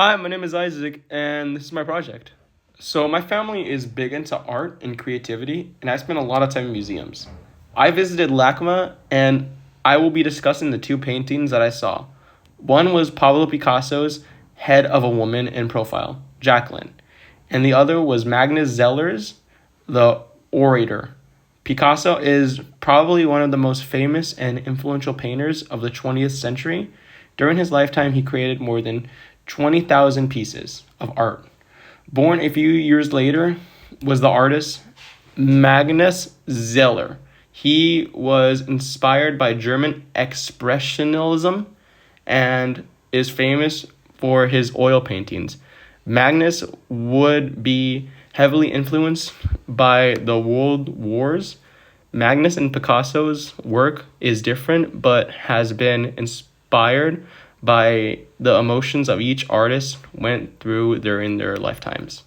Hi, my name is Isaac, and this is my project. So, my family is big into art and creativity, and I spend a lot of time in museums. I visited LACMA, and I will be discussing the two paintings that I saw. One was Pablo Picasso's Head of a Woman in Profile, Jacqueline, and the other was Magnus Zeller's The Orator. Picasso is probably one of the most famous and influential painters of the 20th century. During his lifetime, he created more than 20,000 pieces of art. Born a few years later was the artist Magnus Zeller. He was inspired by German Expressionism and is famous for his oil paintings. Magnus would be heavily influenced by the World Wars. Magnus and Picasso's work is different but has been inspired by the emotions of each artist went through during their lifetimes.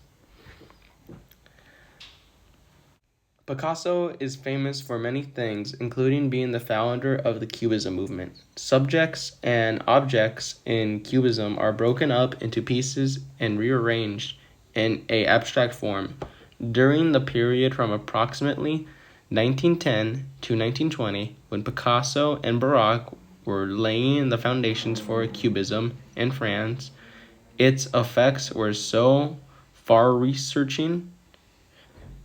Picasso is famous for many things, including being the founder of the Cubism movement. Subjects and objects in Cubism are broken up into pieces and rearranged in a abstract form. During the period from approximately 1910 to 1920, when Picasso and Baroque were laying the foundations for Cubism in France, its effects were so far-reaching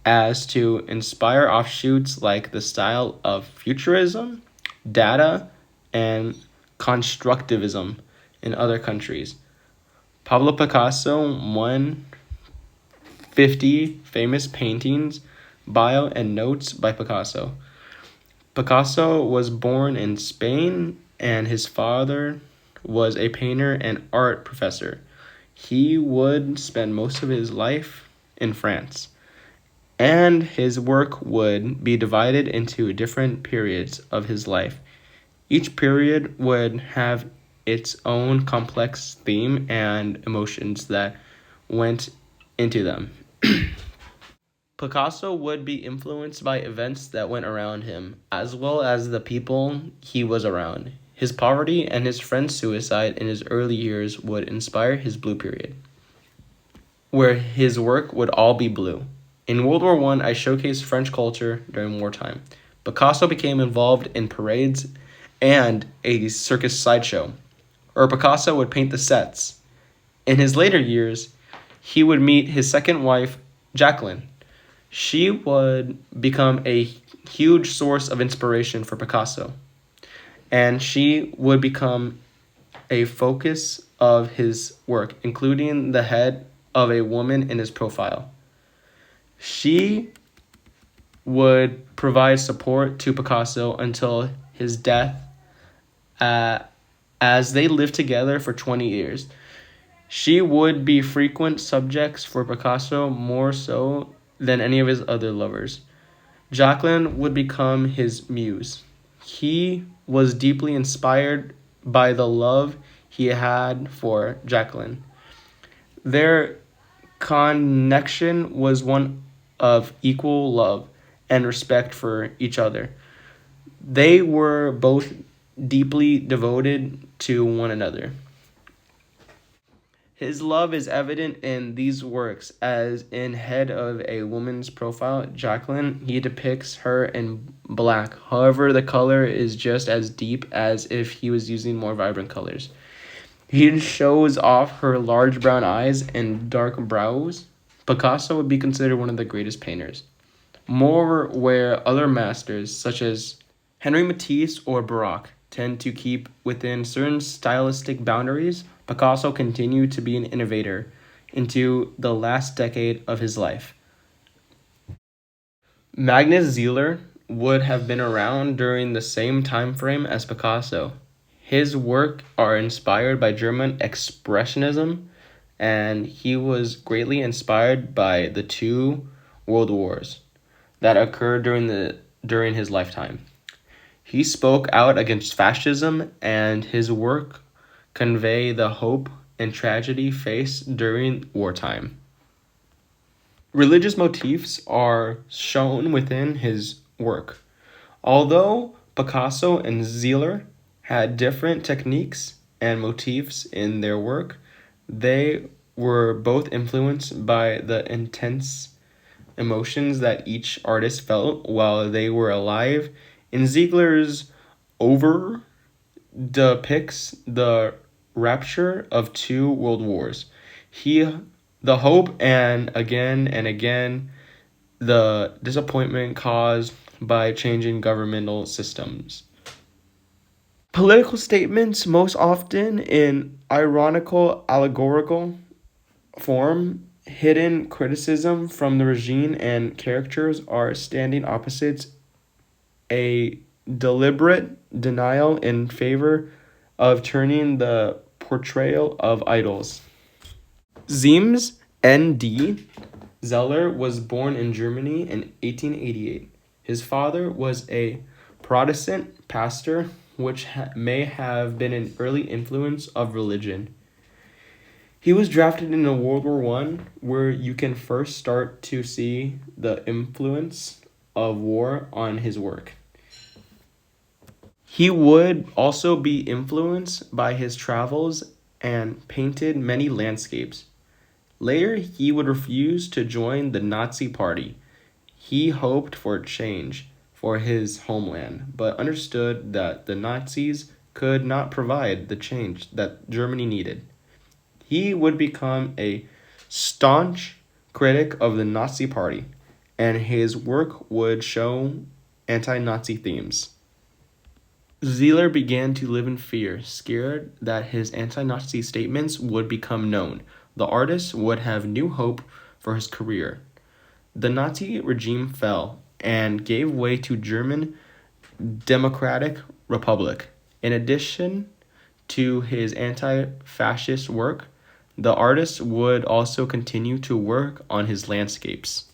as to inspire offshoots like the style of Futurism, Dada, and Constructivism in other countries. Pablo Picasso won 50 famous paintings, bio, and notes by Picasso. Picasso was born in Spain, and his father was a painter and art professor. He would spend most of his life in France, and his work would be divided into different periods of his life. Each period would have its own complex theme and emotions that went into them. Picasso would be influenced by events that went around him, as well as the people he was around. His poverty and his friend's suicide in his early years would inspire his blue period, where his work would all be blue. In World War I showcased French culture during wartime. Picasso became involved in parades and a circus sideshow, or Picasso would paint the sets. In his later years, he would meet his second wife, Jacqueline. She would become a huge source of inspiration for Picasso, and she would become a focus of his work, including the head of a woman in his profile. She would provide support to Picasso until his death, as they lived together for 20 years. She would be frequent subjects for Picasso more so than any of his other lovers. Jacqueline would become his muse. He was deeply inspired by the love he had for Jacqueline. Their connection was one of equal love and respect for each other. They were both deeply devoted to one another. His love is evident in these works, as in Head of a Woman's Profile, Jacqueline, he depicts her in black. However, the color is just as deep as if he was using more vibrant colors. He shows off her large brown eyes and dark brows. Picasso would be considered one of the greatest painters. More where other masters, such as Henri Matisse or Baroque, tend to keep within certain stylistic boundaries, Picasso continued to be an innovator into the last decade of his life. Magnus Zeller would have been around during the same time frame as Picasso. His work are inspired by German Expressionism, and he was greatly inspired by the two world wars that occurred during his lifetime. He spoke out against fascism, and his work convey the hope and tragedy faced during wartime. Religious motifs are shown within his work. Although Picasso and Zeller had different techniques and motifs in their work, They were both influenced by the intense emotions that each artist felt while they were alive. In Ziegler's Over depicts the rapture of two world wars. The hope and again the disappointment caused by changing governmental systems. Political statements, most often in ironical, allegorical form, hidden criticism from the regime and characters are standing opposites, a deliberate denial in favor of turning the portrayal of idols. Zeems N.D. Zeller was born in Germany in 1888. His father was a Protestant pastor, which may have been an early influence of religion. He was drafted in World War One, where you can first start to see the influence of war on his work. He would also be influenced by his travels and painted many landscapes. Later, he would refuse to join the Nazi Party. He hoped for change for his homeland, but understood that the Nazis could not provide the change that Germany needed. He would become a staunch critic of the Nazi Party, and his work would show anti-Nazi themes. Zeller began to live in fear, scared that his anti-Nazi statements would become known. The artist would have new hope for his career. The Nazi regime fell and gave way to German Democratic Republic. In addition to his anti-fascist work, the artist would also continue to work on his landscapes.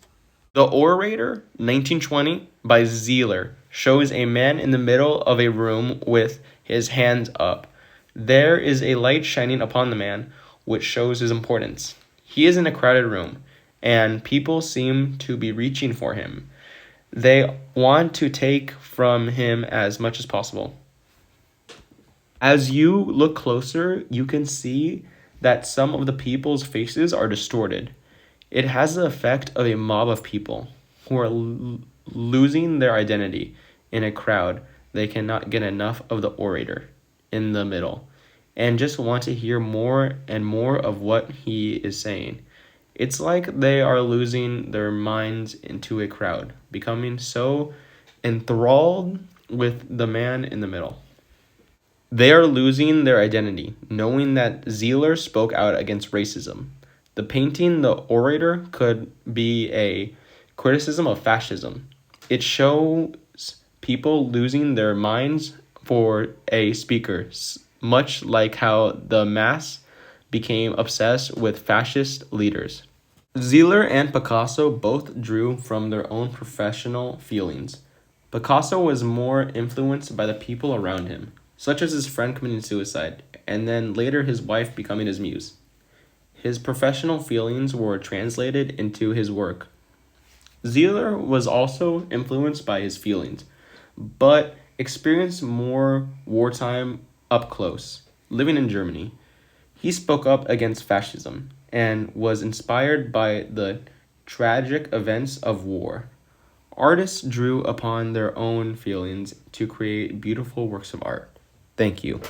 The Orator, 1920, by Zeller, shows a man in the middle of a room with his hands up. There is a light shining upon the man, which shows his importance. He is in a crowded room, and people seem to be reaching for him. They want to take from him as much as possible. As you look closer, you can see that some of the people's faces are distorted. It has the effect of a mob of people who are losing their identity in a crowd. They cannot get enough of the orator in the middle and just want to hear more and more of what he is saying. It's like they are losing their minds into a crowd, becoming so enthralled with the man in the middle. They are losing their identity, knowing that Zeller spoke out against racism. The painting, The Orator, could be a criticism of fascism. It shows people losing their minds for a speaker, much like how the mass became obsessed with fascist leaders. Zeller and Picasso both drew from their own professional feelings. Picasso was more influenced by the people around him, such as his friend committing suicide, and then later his wife becoming his muse. His professional feelings were translated into his work. Zeller was also influenced by his feelings, but experienced more wartime up close, living in Germany. He spoke up against fascism and was inspired by the tragic events of war. Artists drew upon their own feelings to create beautiful works of art. Thank you.